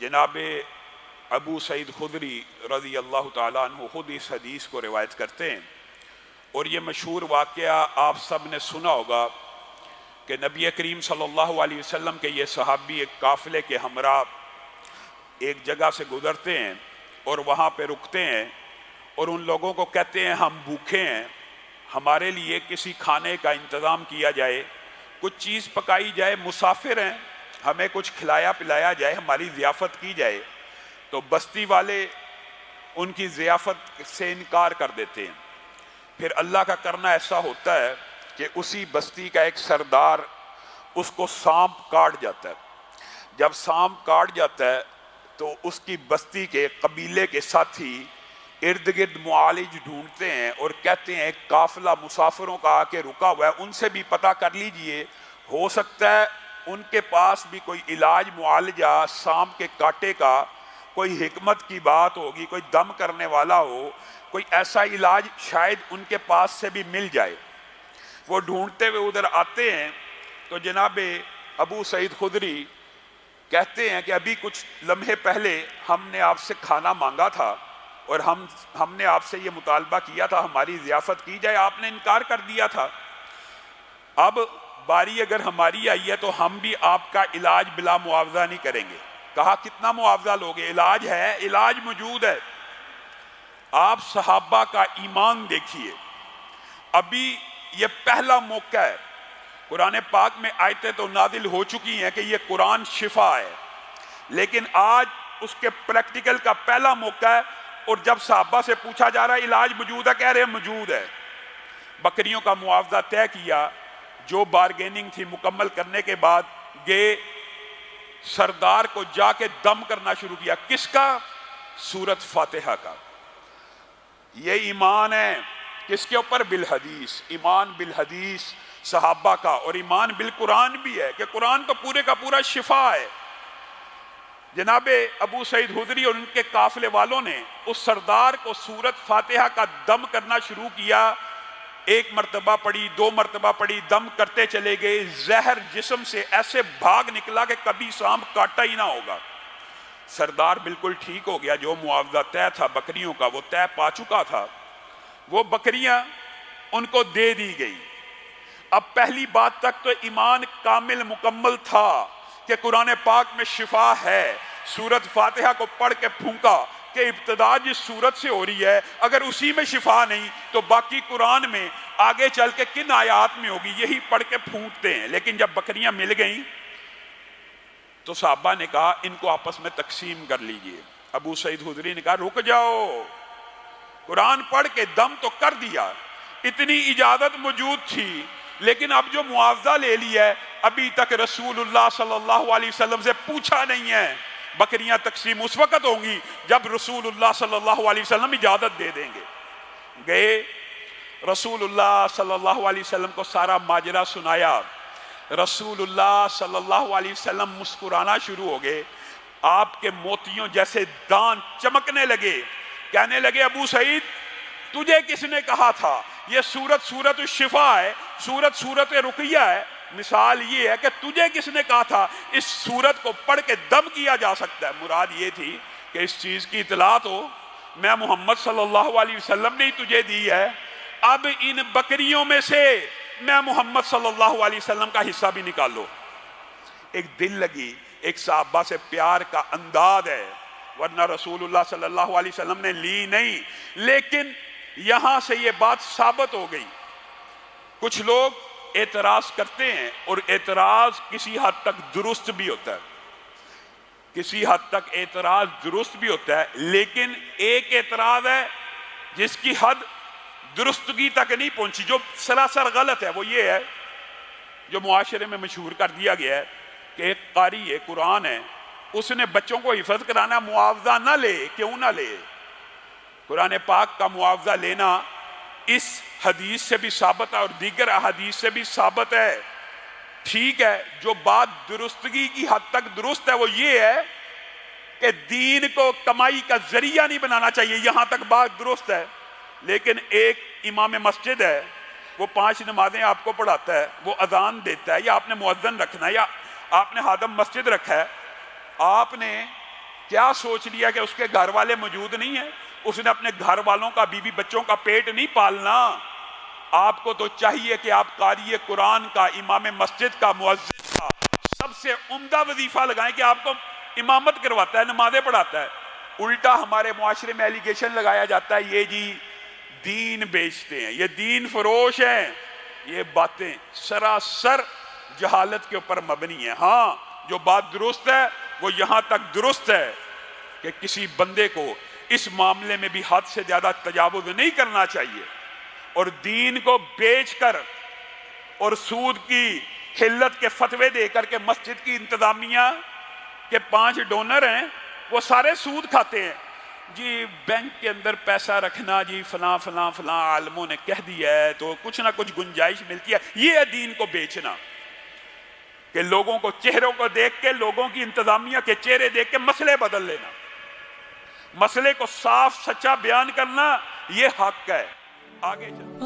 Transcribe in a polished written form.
जनाब अबू सईद खुदरी रज़ी अल्लाह ताला अन्हु खुद इस हदीस को रिवायत करते हैं और ये मशहूर वाक़या आप सब ने सुना होगा कि नबी करीम सल्लल्लाहु अलैहि वसल्लम के ये सहाबी एक काफ़िले के हमरा एक जगह से गुज़रते हैं और वहाँ पे रुकते हैं और उन लोगों को कहते हैं हम भूखे हैं, हमारे लिए किसी खाने का इंतज़ाम किया जाए, कुछ चीज़ पकाई जाए, मुसाफिर हैं, हमें कुछ खिलाया पिलाया जाए, हमारी ज़ियाफ़त की जाए। तो बस्ती वाले उनकी ज़ियाफ़त से इनकार कर देते हैं। फिर अल्लाह का करना ऐसा होता है कि उसी बस्ती का एक सरदार उसको सांप काट जाता है। जब सांप काट जाता है तो उसकी बस्ती के कबीले के साथी इर्द गिर्द मुआलिज ढूंढते हैं और कहते हैं एक काफिला मुसाफिरों का आके रुका हुआ है, उनसे भी पता कर लीजिए, हो सकता है उनके पास भी कोई इलाज मुआलजा सांप के कांटे का कोई हिकमत की बात होगी, कोई दम करने वाला हो, कोई ऐसा इलाज शायद उनके पास से भी मिल जाए। वो ढूंढते हुए उधर आते हैं तो जनाब अबू सईद खुदरी कहते हैं कि अभी कुछ लम्हे पहले हमने आपसे खाना मांगा था और हमने आपसे ये मुतालबा किया था हमारी ज़ियाफ़त की जाए, आपने इनकार कर दिया था। अब बारी अगर हमारी आई है तो हम भी आपका इलाज बिला मुआवजा नहीं करेंगे। कहा कितना मुआवजा लोगे? इलाज है, इलाज मौजूद है। आप सहाबा का ईमान देखिए, अभी ये पहला मौका है। कुरान पाक में आयतें तो नाजिल हो चुकी हैं कि ये कुरान शिफा है, लेकिन आज उसके प्रैक्टिकल का पहला मौका है। और जब सहाबा से पूछा जा रहा है इलाज मौजूद है, कह रहे हैं मौजूद है। बकरियों का मुआवजा तय किया, जो बारगेनिंग थी मुकम्मल करने के बाद गए सरदार को जाके दम करना शुरू किया। किसका? सूरत फातिहा का। ये ईमान है किसके ऊपर? बिल हदीस। ईमान बिल हदीस सहाबा का और ईमान बिल कुरान भी है कि कुरान तो पूरे का पूरा शिफा है। जनाबे अबू सईद खुदरी और उनके काफिले वालों ने उस सरदार को सूरत फातिहा का दम करना शुरू किया। एक मर्तबा पड़ी, दो मर्तबा पड़ी, दम करते चले गए। जहर जिस्म से ऐसे भाग निकला कि कभी सांप काटा ही ना होगा। सरदार बिल्कुल ठीक हो गया। जो मुआवजा तय था बकरियों का वो तय पा चुका था, वो बकरियां उनको दे दी गई। अब पहली बात तक तो ईमान कामिल मुकम्मल था कि कुरान पाक में शिफा है। सूरत फातिहा को पढ़ के फूंका कि इब्तिदा जिस सूरत से हो रही है, अगर उसी में शिफा नहीं तो बाकी कुरान में आगे चल के किन आयात में होगी, यही पढ़ के फूंकते हैं। लेकिन जब बकरियां मिल गईं तो साहबा ने कहा इनको आपस में तकसीम कर लीजिए। अबू सईद खुदरी ने कहा रुक जाओ, कुरान पढ़ के दम तो कर दिया, इतनी इजाजत मौजूद थी, लेकिन अब जो मुआवजा ले लिया है अभी तक रसूलुल्लाह सल्लल्लाहु अलैहि वसल्लम से पूछा नहीं है। बकरियां तकसीम उस वक्त होंगी जब रसूलुल्लाह सल्लल्लाहु अलैहि वसल्लम इजाजत दे देंगे। गए रसूलुल्लाह सल्लल्लाहु अलैहि वसल्लम को सारा माजरा सुनाया। रसूलुल्लाह सल्लल्लाहु अलैहि वसल्लम मुस्कुराना शुरू हो गए, आपके मोतियों जैसे दांत चमकने लगे। कहने लगे अबू सईद तुझे किसने कहा था ये सूरत शिफा है, सूरत रुकिया है। मिसाल ये है कि तुझे किसने कहा था इस सूरत को पढ़ के दम किया जा सकता है। मुराद ये थी कि इस चीज की इतला तो मैं मोहम्मद सल्लल्लाहु अलैहि वसल्लम ने ही तुझे दी है। अब इन बकरियों में से मैं मोहम्मद सल्लल्लाहु अलैहि वसल्लम का हिस्सा भी निकाल लो। एक दिल लगी, एक साहबा से प्यार का अंदाज है, वरना रसूलुल्लाह सल्लल्लाहु अलैहि वसल्लम ने ली नहीं। लेकिन यहां से ये बात साबित हो गई। कुछ लोग एतराज करते हैं और एतराज किसी हद तक दुरुस्त भी होता है, किसी हद तक एतराज दुरुस्त भी होता है, लेकिन एक एतराज है जिसकी हद दुरुस्तगी तक नहीं पहुंची, जो सरासर गलत है। वो ये है जो मुआशरे में मशहूर कर दिया गया है कि एक कारी है, कुरान है, उसने बच्चों को हिफाजत कराना, मुआवजा ना ले। क्यों ना ले? कुरान पाक का मुआवजा लेना इस हदीस से भी साबित है और दीगर हदीस से भी साबित है। ठीक है, जो बात दुरुस्तगी की हद तक दुरुस्त है वो ये है कि दीन को कमाई का जरिया नहीं बनाना चाहिए, यहां तक बात दुरुस्त है। लेकिन एक इमाम मस्जिद है, वो 5 नमाजें आपको पढ़ाता है, वो अजान देता है, या आपने मुअज्जिन रखना है, या आपने हादम मस्जिद रखा है, आपने کیا سوچ لیا کہ اس کے گھر والے موجود نہیں ہیں؟ اس نے اپنے گھر والوں کا، بیوی بچوں کا پیٹ نہیں پالنا؟ آپ کو تو چاہیے کہ آپ قاری قرآن کا، امام مسجد کا، مؤذن کا سب سے عمدہ وظیفہ لگائیں کہ آپ کو امامت کرواتا ہے، نمازیں پڑھاتا ہے۔ الٹا ہمارے معاشرے میں ایلیگیشن لگایا جاتا ہے یہ جی دین بیچتے ہیں، یہ دین فروش ہیں۔ یہ باتیں سراسر جہالت کے اوپر مبنی ہیں۔ ہاں جو بات درست ہے وہ یہاں تک درست ہے کہ کسی بندے کو اس معاملے میں بھی حد سے زیادہ تجاوز نہیں کرنا چاہیے، اور دین کو بیچ کر اور سود کی حلت کے فتوے دے کر کے مسجد کی انتظامیہ کے 5 ڈونر ہیں وہ سارے سود کھاتے ہیں۔ جی بینک کے اندر پیسہ رکھنا جی فلاں فلاں فلاں عالموں نے کہہ دیا ہے تو کچھ نہ کچھ گنجائش ملتی ہے، یہ ہے دین کو بیچنا، کہ لوگوں کو چہروں کو دیکھ کے، لوگوں کی انتظامیہ کے چہرے دیکھ کے مسئلے بدل لینا، مسئلے کو صاف سچا بیان کرنا، یہ حق ہے۔ آگے چلیں۔